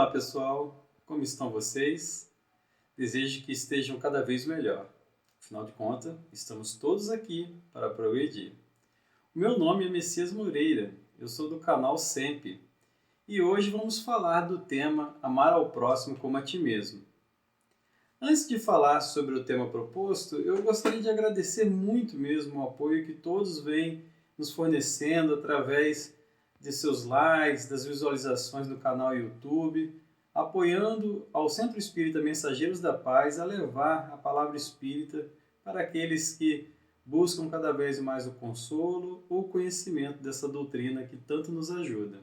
Olá pessoal, como estão vocês? Desejo que estejam cada vez melhor. Afinal de contas, estamos todos aqui para progredir. O meu nome é Messias Moreira, eu sou do canal SEMP e hoje vamos falar do tema Amar ao próximo como a ti mesmo. Antes de falar sobre o tema proposto, eu gostaria de agradecer muito mesmo o apoio que todos vêm nos fornecendo através de seus likes, das visualizações no canal YouTube, apoiando ao Centro Espírita Mensageiros da Paz a levar a palavra espírita para aqueles que buscam cada vez mais o consolo ou o conhecimento dessa doutrina que tanto nos ajuda.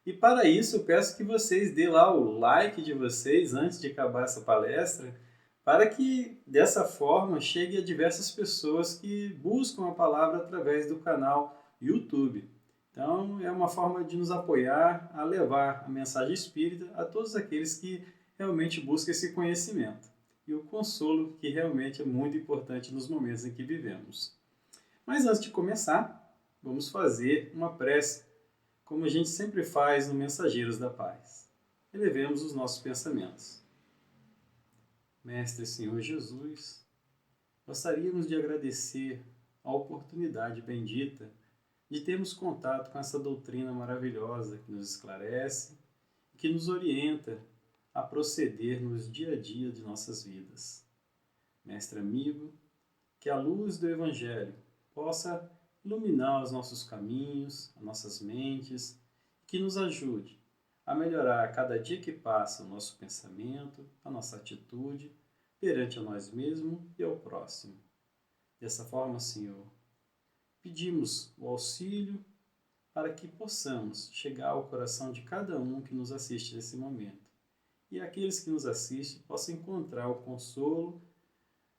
E para isso eu peço que vocês dêem lá o like de vocês antes de acabar essa palestra, para que dessa forma chegue a diversas pessoas que buscam a palavra através do canal YouTube. Então é uma forma de nos apoiar a levar a mensagem espírita a todos aqueles que realmente buscam esse conhecimento e o consolo que realmente é muito importante nos momentos em que vivemos. Mas antes de começar, vamos fazer uma prece, como a gente sempre faz no Mensageiros da Paz. Elevemos os nossos pensamentos. Mestre Senhor Jesus, gostaríamos de agradecer a oportunidade bendita de termos contato com essa doutrina maravilhosa que nos esclarece e que nos orienta a proceder nos dia a dia de nossas vidas. Mestre amigo, que a luz do Evangelho possa iluminar os nossos caminhos, as nossas mentes, que nos ajude a melhorar a cada dia que passa o nosso pensamento, a nossa atitude perante a nós mesmos e ao próximo. Dessa forma, Senhor, pedimos o auxílio para que possamos chegar ao coração de cada um que nos assiste nesse momento. E aqueles que nos assistem possam encontrar o consolo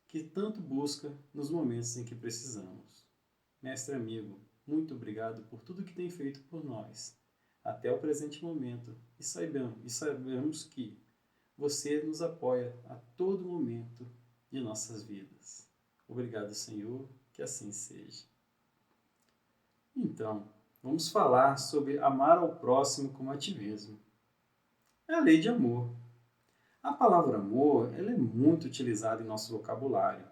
que tanto busca nos momentos em que precisamos. Mestre amigo, muito obrigado por tudo que tem feito por nós, até o presente momento, e sabemos que você nos apoia a todo momento de nossas vidas. Obrigado, Senhor, que assim seja. Então, vamos falar sobre amar ao próximo como a ti mesmo. É a lei de amor. A palavra amor ela é muito utilizada em nosso vocabulário.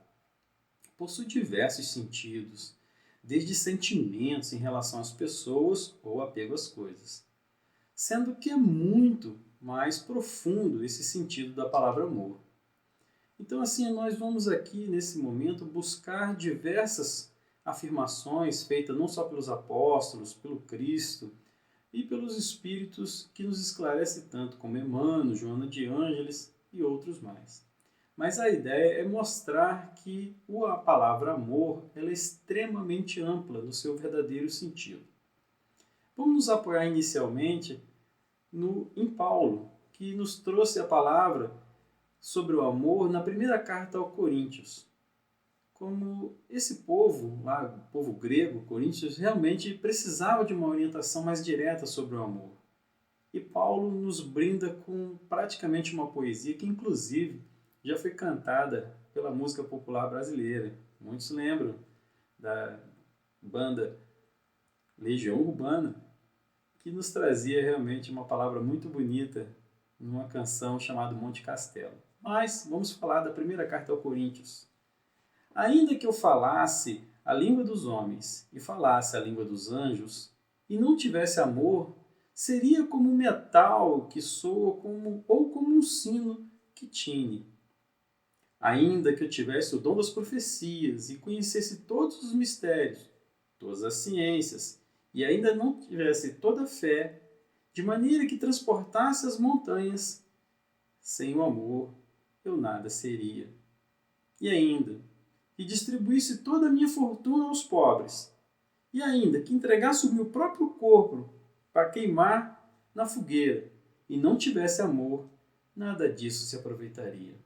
Possui diversos sentidos, desde sentimentos em relação às pessoas ou apego às coisas, sendo que é muito mais profundo esse sentido da palavra amor. Então, assim, nós vamos aqui, nesse momento, buscar diversas afirmações feitas não só pelos apóstolos, pelo Cristo e pelos Espíritos que nos esclarece tanto, como Emmanuel, Joana de Ângeles e outros mais. Mas a ideia é mostrar que a palavra amor ela é extremamente ampla no seu verdadeiro sentido. Vamos nos apoiar inicialmente em Paulo, que nos trouxe a palavra sobre o amor na primeira carta aos Coríntios. Como esse povo, lá, o povo grego, Coríntios, realmente precisava de uma orientação mais direta sobre o amor. E Paulo nos brinda com praticamente uma poesia que, inclusive, já foi cantada pela música popular brasileira. Muitos lembram da banda Legião Urbana, que nos trazia realmente uma palavra muito bonita numa canção chamada Monte Castelo. Mas vamos falar da primeira carta aos Coríntios. Ainda que eu falasse a língua dos homens e falasse a língua dos anjos, e não tivesse amor, seria como um metal que soa ou como um sino que tine. Ainda que eu tivesse o dom das profecias e conhecesse todos os mistérios, todas as ciências, e ainda não tivesse toda a fé, de maneira que transportasse as montanhas, sem o amor eu nada seria. E ainda, que distribuísse toda a minha fortuna aos pobres, e ainda que entregasse o meu próprio corpo para queimar na fogueira, e não tivesse amor, nada disso se aproveitaria.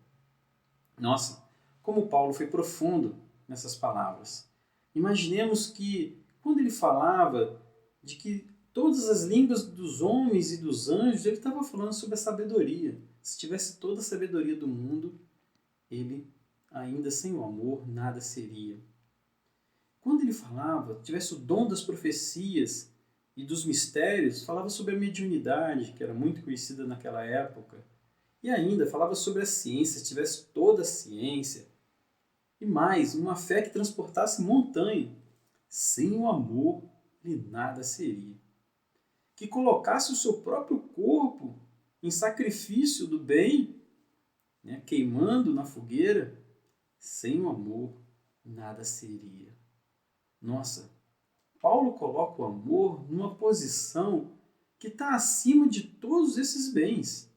Nossa, como Paulo foi profundo nessas palavras. Imaginemos que, quando ele falava de que todas as línguas dos homens e dos anjos, ele estava falando sobre a sabedoria. Se tivesse toda a sabedoria do mundo, ele, ainda sem o amor, nada seria. Quando ele falava, tivesse o dom das profecias e dos mistérios, falava sobre a mediunidade, que era muito conhecida naquela época, e ainda falava sobre a ciência, se tivesse toda a ciência, e mais, uma fé que transportasse montanha. Sem o amor, lhe nada seria. Que colocasse o seu próprio corpo em sacrifício do bem, né, queimando na fogueira. Sem o amor, nada seria. Nossa, Paulo coloca o amor numa posição que está acima de todos esses bens,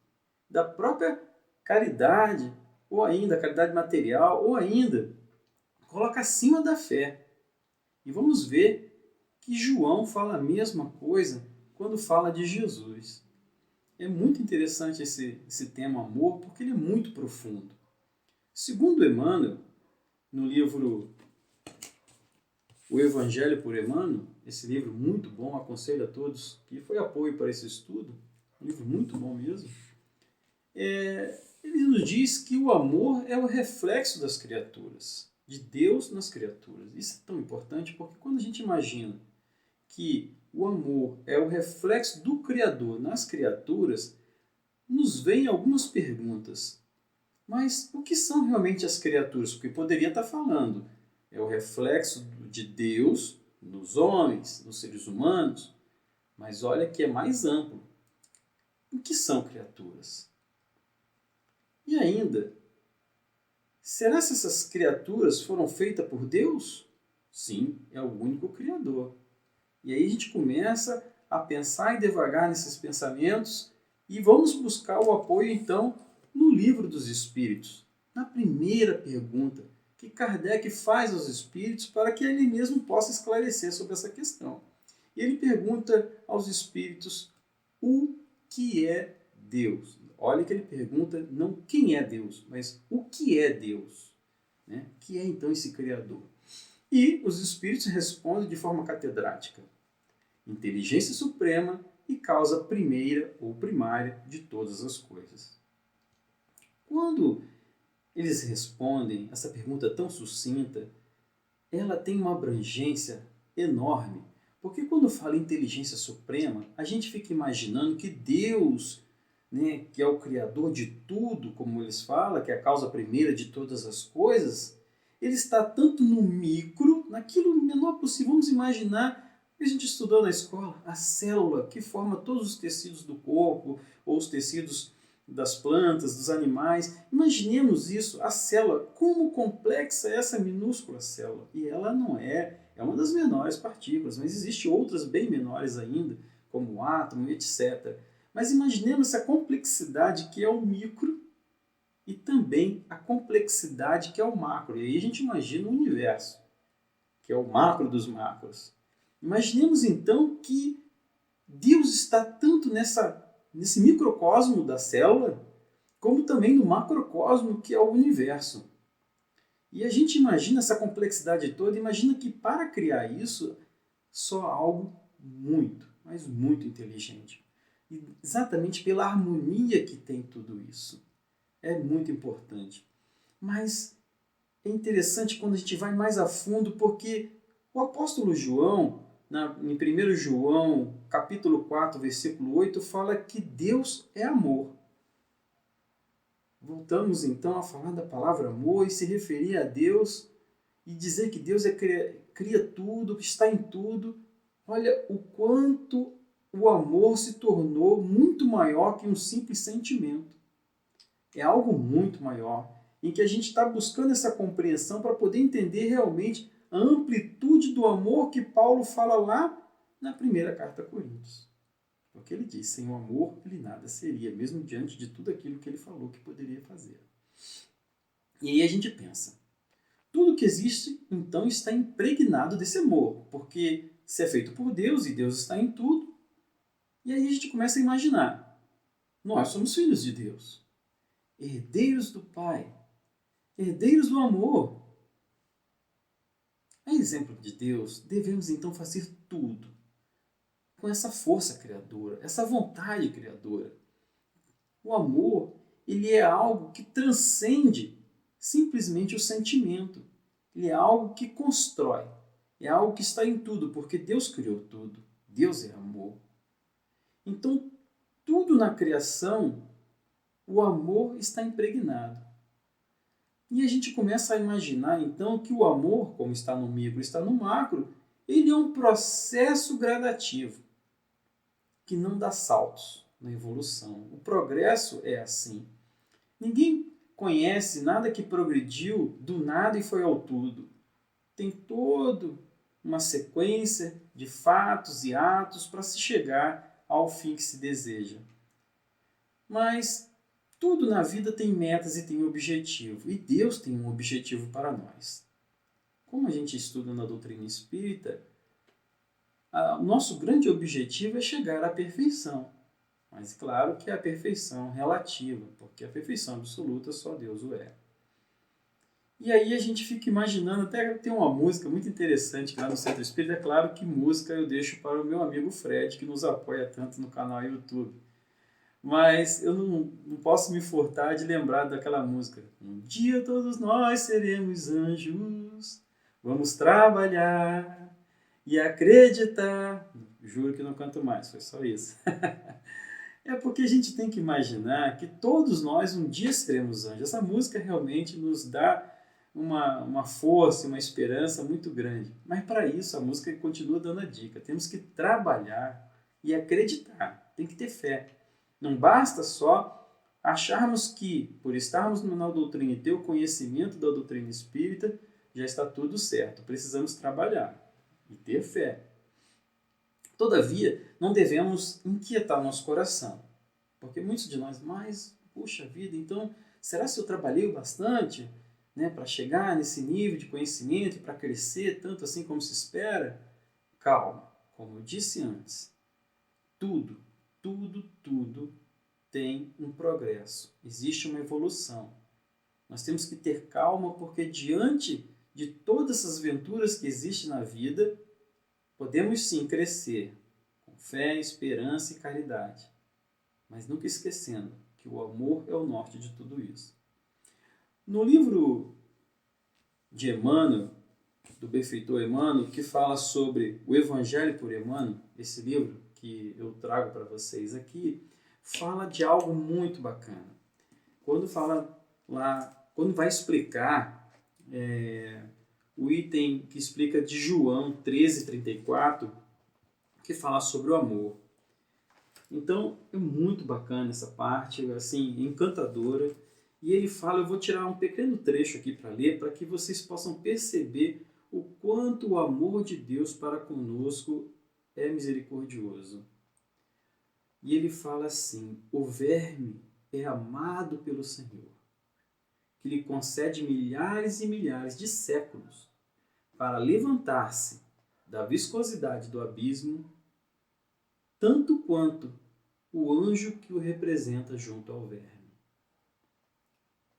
da própria caridade, ou ainda a caridade material, ou ainda coloca acima da fé. E vamos ver que João fala a mesma coisa quando fala de Jesus. É muito interessante esse tema amor, porque ele é muito profundo. Segundo Emmanuel, no livro O Evangelho por Emmanuel, esse livro muito bom, aconselho a todos, que foi apoio para esse estudo, um livro muito bom mesmo, ele nos diz que o amor é o reflexo das criaturas, de Deus nas criaturas. Isso é tão importante porque quando a gente imagina que o amor é o reflexo do Criador nas criaturas, nos vêm algumas perguntas. Mas o que são realmente as criaturas? Porque poderia estar falando, é o reflexo de Deus nos homens, nos seres humanos, mas olha que é mais amplo. O que são criaturas? E ainda, será que essas criaturas foram feitas por Deus? Sim, é o único Criador. E aí a gente começa a pensar e devagar nesses pensamentos e vamos buscar o apoio, então, no Livro dos Espíritos. Na primeira pergunta que Kardec faz aos espíritos para que ele mesmo possa esclarecer sobre essa questão. E ele pergunta aos espíritos o que é Deus. Olha que ele pergunta não quem é Deus, mas o que é Deus. Né? O que é então esse Criador? E os espíritos respondem de forma catedrática. Inteligência suprema e causa primeira ou primária de todas as coisas. Quando eles respondem essa pergunta tão sucinta, ela tem uma abrangência enorme. Porque quando fala inteligência suprema, a gente fica imaginando que Deus, né, que é o Criador de tudo, como eles falam, que é a causa primeira de todas as coisas, ele está tanto no micro, naquilo menor possível. Vamos imaginar que a gente estudou na escola, a célula que forma todos os tecidos do corpo, ou os tecidos das plantas, dos animais. Imaginemos isso, a célula, como complexa é essa minúscula célula. E ela não é uma das menores partículas, mas existem outras bem menores ainda, como o átomo, etc. Mas imaginemos essa complexidade que é o micro e também a complexidade que é o macro. E aí a gente imagina o universo, que é o macro dos macros. Imaginemos então que Deus está tanto nesse microcosmo da célula, como também no macrocosmo que é o universo. E a gente imagina essa complexidade toda, imagina que para criar isso, só algo muito, mas muito inteligente. E exatamente pela harmonia que tem tudo isso. É muito importante. Mas é interessante quando a gente vai mais a fundo, porque o apóstolo João, em 1 João, capítulo 4, versículo 8, fala que Deus é amor. Voltamos então a falar da palavra amor e se referir a Deus e dizer que Deus cria tudo, que está em tudo. Olha o quanto o amor se tornou muito maior que um simples sentimento. É algo muito maior, em que a gente está buscando essa compreensão para poder entender realmente a amplitude do amor que Paulo fala lá na primeira carta a Coríntios. Porque ele diz, sem o amor ele nada seria, mesmo diante de tudo aquilo que ele falou que poderia fazer. E aí a gente pensa, tudo que existe então está impregnado desse amor, porque se é feito por Deus e Deus está em tudo, e aí a gente começa a imaginar, nós somos filhos de Deus, herdeiros do Pai, herdeiros do amor. A exemplo de Deus, devemos então fazer tudo com essa força criadora, essa vontade criadora. O amor, ele é algo que transcende simplesmente o sentimento. Ele é algo que constrói, é algo que está em tudo, porque Deus criou tudo. Deus é amor. Então, tudo na criação, o amor está impregnado. E a gente começa a imaginar, então, que o amor, como está no micro, está no macro, ele é um processo gradativo, que não dá saltos na evolução. O progresso é assim. Ninguém conhece nada que progrediu do nada e foi ao tudo. Tem toda uma sequência de fatos e atos para se chegar ao fim que se deseja. Mas tudo na vida tem metas e tem objetivo. E Deus tem um objetivo para nós. Como a gente estuda na doutrina espírita, o nosso grande objetivo é chegar à perfeição. Mas claro que é a perfeição relativa, porque a perfeição absoluta só Deus o é. E aí a gente fica imaginando, até tem uma música muito interessante lá no Centro Espírita. É claro que música eu deixo para o meu amigo Fred, que nos apoia tanto no canal YouTube. Mas eu não posso me furtar de lembrar daquela música. Um dia todos nós seremos anjos, vamos trabalhar e acreditar. Juro que não canto mais, foi só isso. É porque a gente tem que imaginar que todos nós um dia seremos anjos. Essa música realmente nos dá uma força, uma esperança muito grande. Mas para isso a música continua dando a dica. Temos que trabalhar e acreditar. Tem que ter fé. Não basta só acharmos que, por estarmos na doutrina e ter o conhecimento da doutrina espírita, já está tudo certo. Precisamos trabalhar e ter fé. Todavia, não devemos inquietar nosso coração. Porque muitos de nós, mas, puxa vida, então, será que eu trabalhei o bastante, né, para chegar nesse nível de conhecimento, para crescer tanto assim como se espera? Calma, como eu disse antes, tudo tem um progresso, existe uma evolução. Nós temos que ter calma porque diante de todas essas aventuras que existem na vida, podemos sim crescer com fé, esperança e caridade, mas nunca esquecendo que o amor é o norte de tudo isso. No livro de Emmanuel, do benfeitor Emmanuel, que fala sobre o Evangelho por Emmanuel, esse livro que eu trago para vocês aqui, fala de algo muito bacana. Quando vai explicar o item que explica de João 13:34, que fala sobre o amor. Então, é muito bacana essa parte, assim, encantadora. E ele fala, eu vou tirar um pequeno trecho aqui para ler, para que vocês possam perceber o quanto o amor de Deus para conosco é misericordioso. E ele fala assim, o verme é amado pelo Senhor, que lhe concede milhares e milhares de séculos para levantar-se da viscosidade do abismo, tanto quanto o anjo que o representa junto ao verme.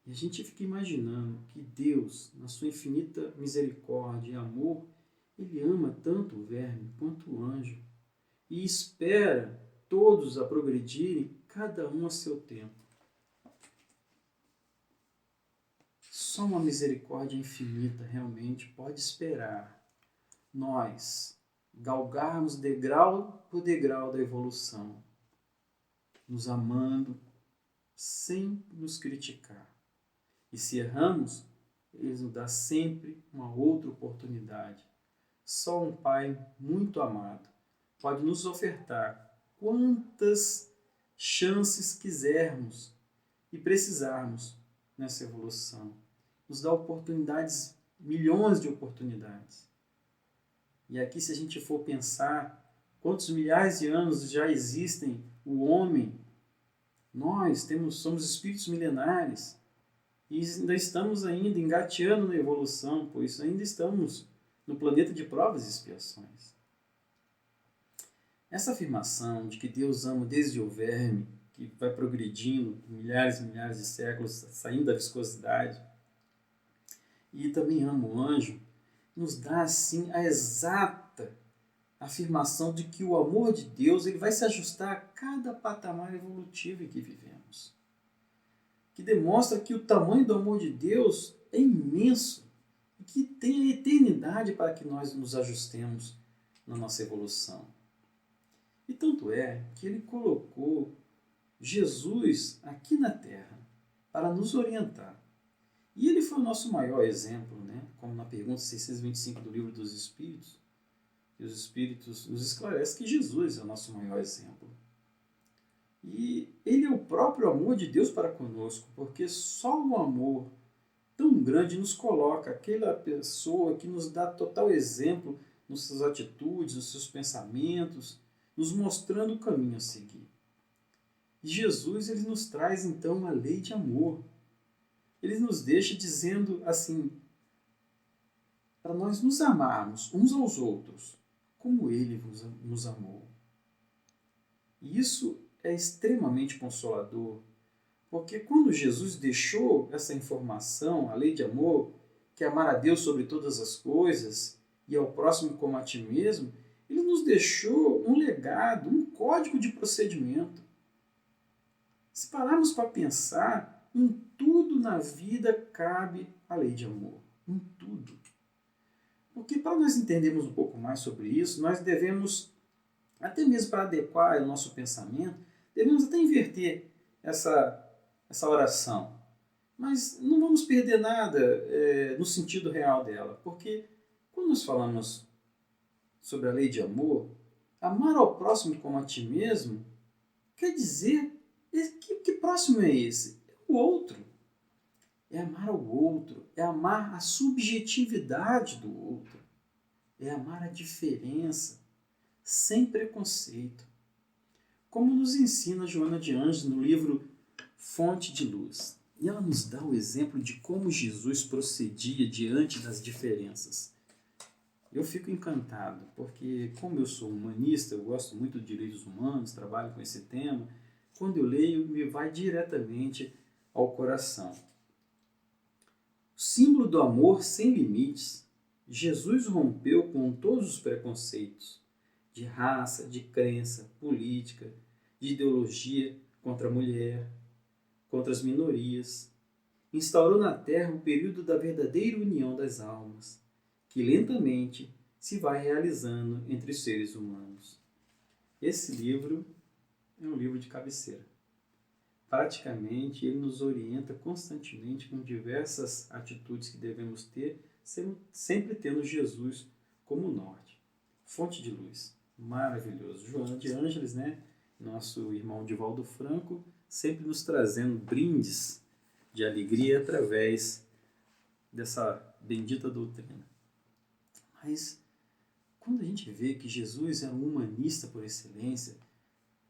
E a gente fica imaginando que Deus, na sua infinita misericórdia e amor, Ele ama tanto o verme quanto o anjo e espera todos a progredirem, cada um a seu tempo. Só uma misericórdia infinita realmente pode esperar nós galgarmos degrau por degrau da evolução, nos amando sem nos criticar. E se erramos, Ele nos dá sempre uma outra oportunidade. Só um Pai muito amado pode nos ofertar quantas chances quisermos e precisarmos nessa evolução. Nos dá oportunidades, milhões de oportunidades. E aqui, se a gente for pensar quantos milhares de anos já existem o homem, nós somos espíritos milenares e ainda estamos engateando na evolução, pois ainda estamos no planeta de provas e expiações. Essa afirmação de que Deus ama desde o verme, que vai progredindo milhares e milhares de séculos, saindo da viscosidade, e também ama o anjo, nos dá assim a exata afirmação de que o amor de Deus ele vai se ajustar a cada patamar evolutivo em que vivemos. Que demonstra que o tamanho do amor de Deus é imenso e que tem a eternidade para que nós nos ajustemos na nossa evolução. E tanto é que ele colocou Jesus aqui na Terra para nos orientar. E ele foi o nosso maior exemplo, né? Como na pergunta 625 do Livro dos Espíritos, que os Espíritos nos esclarecem que Jesus é o nosso maior exemplo. E ele é o próprio amor de Deus para conosco, porque só o amor tão grande nos coloca aquela pessoa que nos dá total exemplo nas suas atitudes, nos seus pensamentos, nos mostrando o caminho a seguir. E Jesus ele nos traz então uma lei de amor. Ele nos deixa dizendo assim, para nós nos amarmos uns aos outros, como ele nos amou. E isso é extremamente consolador, porque quando Jesus deixou essa informação, a lei de amor, que é amar a Deus sobre todas as coisas e ao próximo como a ti mesmo, ele nos deixou um legado, um código de procedimento. Se pararmos para pensar, em tudo na vida cabe a lei de amor. Em tudo. Porque para nós entendermos um pouco mais sobre isso, nós devemos, até mesmo para adequar o nosso pensamento, devemos até inverter essa oração. Mas não vamos perder nada no sentido real dela. Porque quando nós falamos sobre a lei de amor, amar ao próximo como a ti mesmo, quer dizer, que próximo é esse? É o outro. É amar ao outro, é amar a subjetividade do outro, é amar a diferença, sem preconceito. Como nos ensina Joana de Ângeles no livro Fonte de Luz. E ela nos dá o exemplo de como Jesus procedia diante das diferenças. Eu fico encantado, porque como eu sou humanista, eu gosto muito de direitos humanos, trabalho com esse tema, quando eu leio, me vai diretamente ao coração. Símbolo do amor sem limites, Jesus rompeu com todos os preconceitos de raça, de crença, política, de ideologia contra a mulher, contra as minorias. Instaurou na Terra o período da verdadeira união das almas, que lentamente se vai realizando entre os seres humanos. Esse livro é um livro de cabeceira. Praticamente, ele nos orienta constantemente com diversas atitudes que devemos ter, sempre tendo Jesus como norte. Fonte de luz. Maravilhoso. Joana de Ângeles, né? Nosso irmão Divaldo Franco, sempre nos trazendo brindes de alegria através dessa bendita doutrina. Mas, quando a gente vê que Jesus era um humanista por excelência,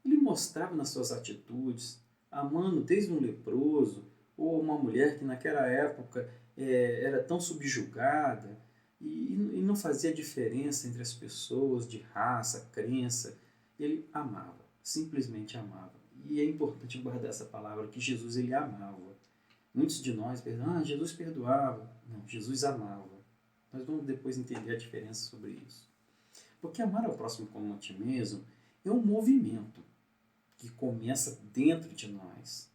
ele mostrava nas suas atitudes, amando desde um leproso, ou uma mulher que naquela época era tão subjugada, e não fazia diferença entre as pessoas de raça, crença. Ele amava, simplesmente amava. E é importante guardar essa palavra, que Jesus ele amava. Muitos de nós pensam, Jesus perdoava. Não, Jesus amava. Nós vamos depois entender a diferença sobre isso. Porque amar ao próximo como a ti mesmo é um movimento que começa dentro de nós.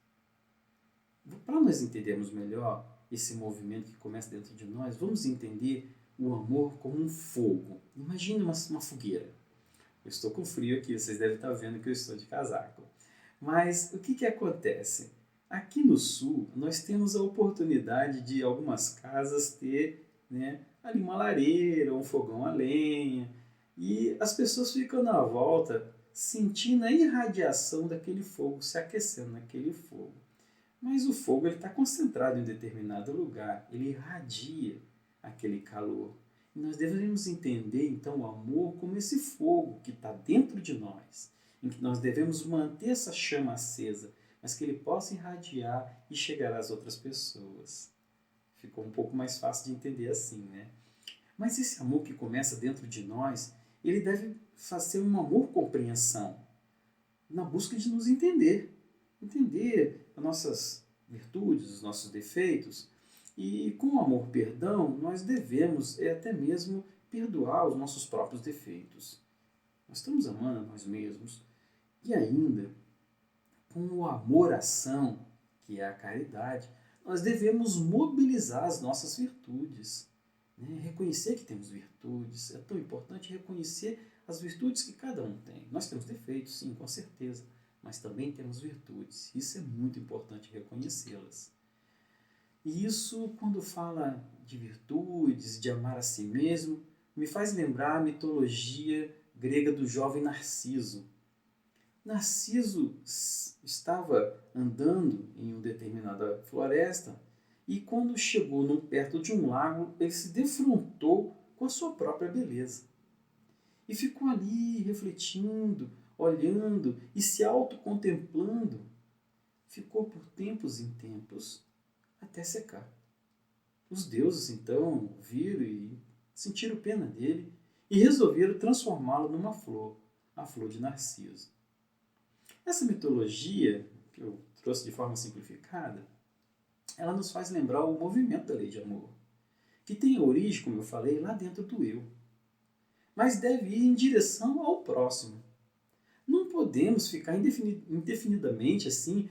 Para nós entendermos melhor esse movimento que começa dentro de nós, vamos entender o amor como um fogo. Imagine uma fogueira. Eu estou com frio aqui, vocês devem estar vendo que eu estou de casaco. Mas o que acontece? Aqui no sul, nós temos a oportunidade de algumas casas ter, ali uma lareira, um fogão a lenha, e as pessoas ficam na volta sentindo a irradiação daquele fogo, se aquecendo naquele fogo. Mas o fogo está concentrado em determinado lugar, ele irradia aquele calor. E nós devemos entender, então, o amor como esse fogo que está dentro de nós, em que nós devemos manter essa chama acesa, mas que ele possa irradiar e chegar às outras pessoas. Ficou um pouco mais fácil de entender assim, né? Mas esse amor que começa dentro de nós, ele deve fazer um amor-compreensão, na busca de nos entender as nossas virtudes, os nossos defeitos. E com o amor-perdão, nós devemos até mesmo perdoar os nossos próprios defeitos. Nós estamos amando a nós mesmos. E ainda, com o amor-ação, que é a caridade, nós devemos mobilizar as nossas virtudes. Reconhecer que temos virtudes. É tão importante reconhecer as virtudes que cada um tem. Nós temos defeitos, sim, com certeza, mas também temos virtudes. Isso é muito importante reconhecê-las. E isso, quando fala de virtudes, de amar a si mesmo, me faz lembrar a mitologia grega do jovem Narciso. Narciso estava andando em uma determinada floresta e quando chegou perto de um lago, ele se defrontou com a sua própria beleza. E ficou ali refletindo, olhando e se autocontemplando. Ficou por tempos em tempos até secar. Os deuses, então, viram e sentiram pena dele e resolveram transformá-lo numa flor, a flor de Narciso. Essa mitologia, que eu trouxe de forma simplificada, ela nos faz lembrar o movimento da lei de amor, que tem origem, como eu falei, lá dentro do eu, mas deve ir em direção ao próximo. Não podemos ficar indefinidamente assim,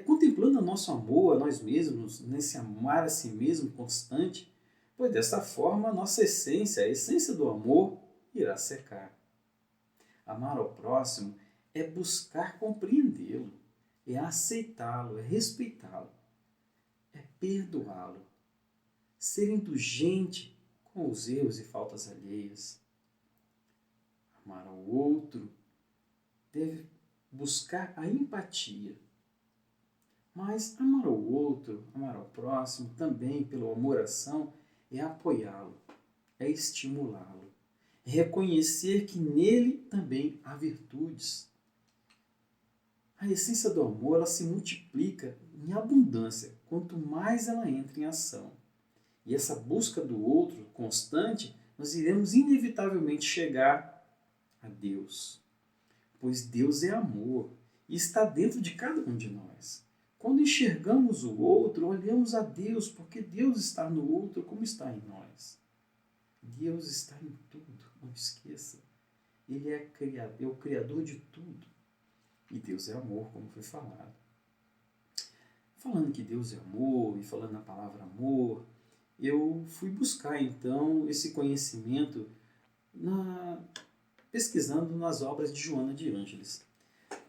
contemplando o nosso amor a nós mesmos, nesse amar a si mesmo constante, pois dessa forma a nossa essência, a essência do amor, irá secar. Amar ao próximo é buscar compreendê-lo, é aceitá-lo, é respeitá-lo, é perdoá-lo, ser indulgente com os erros e faltas alheias. Amar ao outro deve buscar a empatia. Mas amar ao outro, amar ao próximo, também pelo amor-ação, é apoiá-lo, é estimulá-lo, é reconhecer que nele também há virtudes. A essência do amor, ela se multiplica em abundância quanto mais ela entra em ação. E essa busca do outro constante, nós iremos inevitavelmente chegar a Deus. Pois Deus é amor e está dentro de cada um de nós. Quando enxergamos o outro, olhamos a Deus, porque Deus está no outro como está em nós. Deus está em tudo, não esqueça. Ele é o Criador de tudo. E Deus é amor, como foi falado. Falando que Deus é amor e falando na palavra amor, eu fui buscar então esse conhecimento pesquisando nas obras de Joana de Ângeles.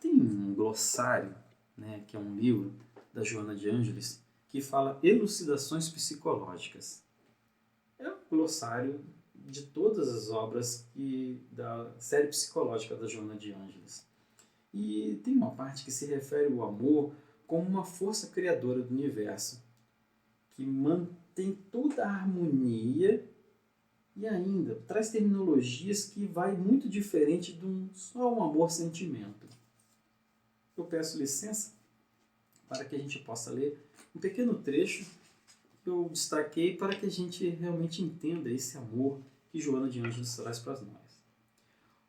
Tem um glossário, que é um livro da Joana de Ângeles, que fala Elucidações Psicológicas. É um glossário de todas as obras da série psicológica da Joana de Ângeles. E tem uma parte que se refere ao amor como uma força criadora do universo, que mantém toda a harmonia e ainda traz terminologias que vai muito diferente de só um amor-sentimento. Eu peço licença para que a gente possa ler um pequeno trecho que eu destaquei para que a gente realmente entenda esse amor que Joana de Ângeles traz para nós.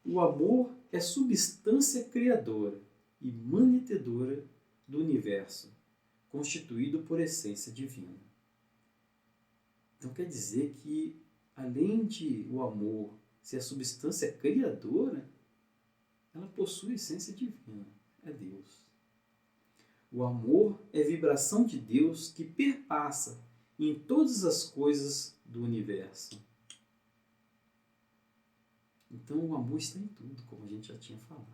O amor é substância criadora e manetedora do universo, constituído por essência divina. Então quer dizer que, além de o amor ser a substância criadora, ela possui essência divina, é Deus. O amor é vibração de Deus que perpassa em todas as coisas do universo. Então o amor está em tudo, como a gente já tinha falado.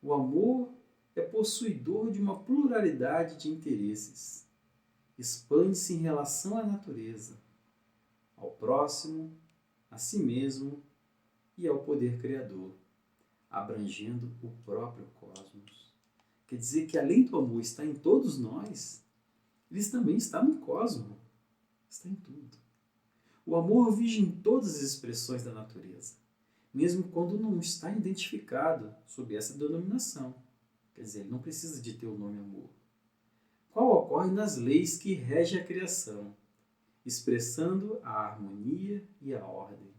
O amor é possuidor de uma pluralidade de interesses. Expande-se em relação à natureza, ao próximo, a si mesmo e ao poder criador, abrangendo o próprio cosmos. Quer dizer que além do amor estar em todos nós, ele também está no cosmos, está em tudo. O amor vive em todas as expressões da natureza, mesmo quando não está identificado sob essa denominação. Quer dizer, ele não precisa de ter o nome amor. Qual ocorre nas leis que regem a criação, expressando a harmonia e a ordem.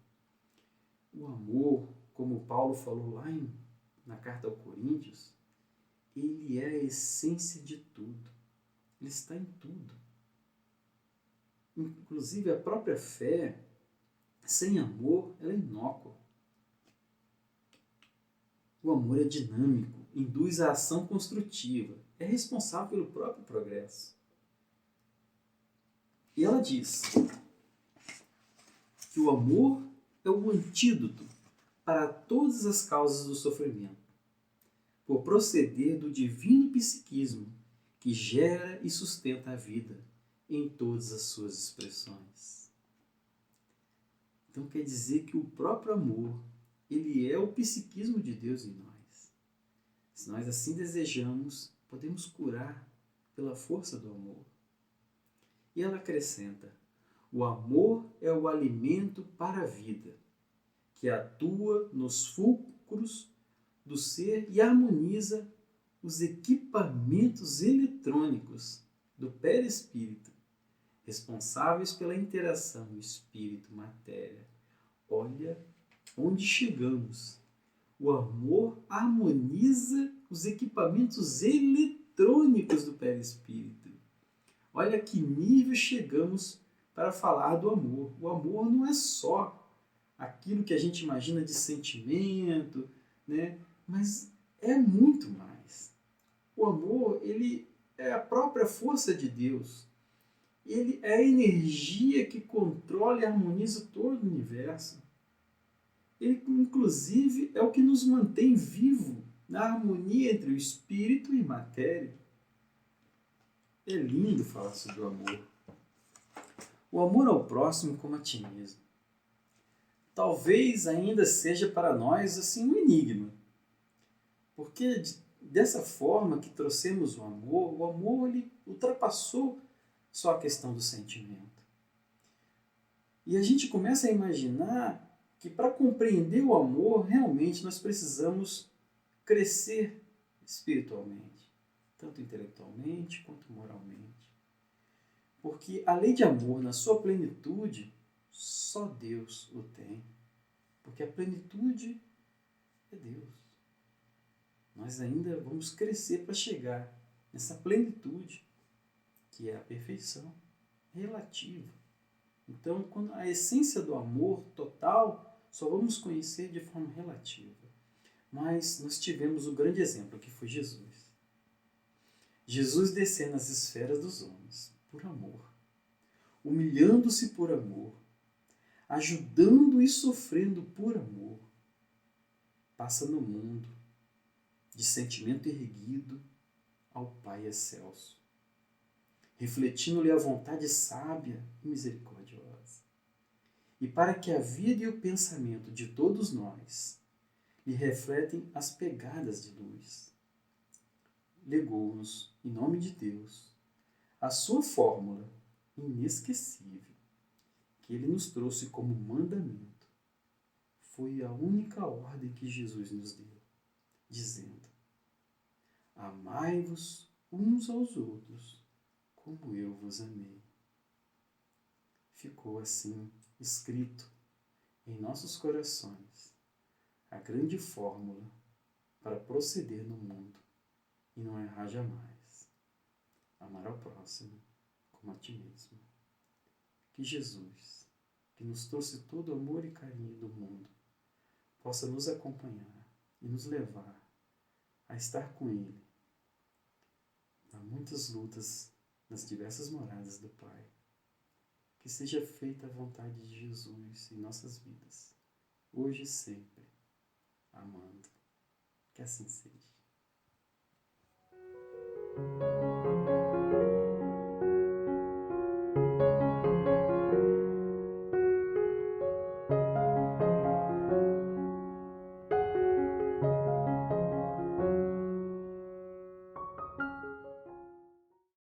O amor, como Paulo falou lá na carta aos Coríntios, ele é a essência de tudo. Ele está em tudo. Inclusive a própria fé, sem amor, ela é inócua. O amor é dinâmico, induz a ação construtiva, é responsável pelo próprio progresso. E ela diz que o amor é o antídoto para todas as causas do sofrimento, por proceder do divino psiquismo que gera e sustenta a vida em todas as suas expressões. Então quer dizer que o próprio amor, ele é o psiquismo de Deus em nós. Se nós assim desejamos, podemos curar pela força do amor. E ela acrescenta: o amor é o alimento para a vida, que atua nos fulcros do ser e harmoniza os equipamentos eletrônicos do perispírito, responsáveis pela interação espírito-matéria. Olha onde chegamos. O amor harmoniza os equipamentos eletrônicos do perispírito. Olha que nível chegamos para falar do amor. O amor não é só aquilo que a gente imagina de sentimento, né? Mas é muito mais. O amor, ele é a própria força de Deus. Ele é a energia que controla e harmoniza todo o universo. Ele, inclusive, é o que nos mantém vivo na harmonia entre o espírito e matéria. É lindo falar sobre o amor. O amor ao próximo como a ti mesmo. Talvez ainda seja para nós assim um enigma. Porque dessa forma que trouxemos o amor ele ultrapassou só a questão do sentimento. E a gente começa a imaginar que para compreender o amor, realmente nós precisamos crescer espiritualmente, tanto intelectualmente quanto moralmente. Porque a lei de amor, na sua plenitude, só Deus o tem. Porque a plenitude é Deus. Nós ainda vamos crescer para chegar nessa plenitude, que é a perfeição relativa. Então, quando a essência do amor total, só vamos conhecer de forma relativa. Mas nós tivemos o grande exemplo, que foi Jesus. Jesus descendo as esferas dos homens, por amor. Humilhando-se por amor. Ajudando e sofrendo por amor. Passa no mundo, de sentimento erguido ao Pai excelso, refletindo-lhe a vontade sábia e misericordiosa. E para que a vida e o pensamento de todos nós lhe refletem as pegadas de luz, legou-nos, em nome de Deus, a sua fórmula inesquecível, que ele nos trouxe como mandamento. Foi a única ordem que Jesus nos deu, dizendo: amai-vos uns aos outros, como eu vos amei. Ficou assim escrito em nossos corações a grande fórmula para proceder no mundo e não errar jamais. Amar ao próximo como a ti mesmo. Que Jesus, que nos trouxe todo o amor e carinho do mundo, possa nos acompanhar e nos levar a estar com Ele há muitas lutas nas diversas moradas do Pai. Que seja feita a vontade de Jesus em nossas vidas, hoje e sempre, amando. Que assim seja.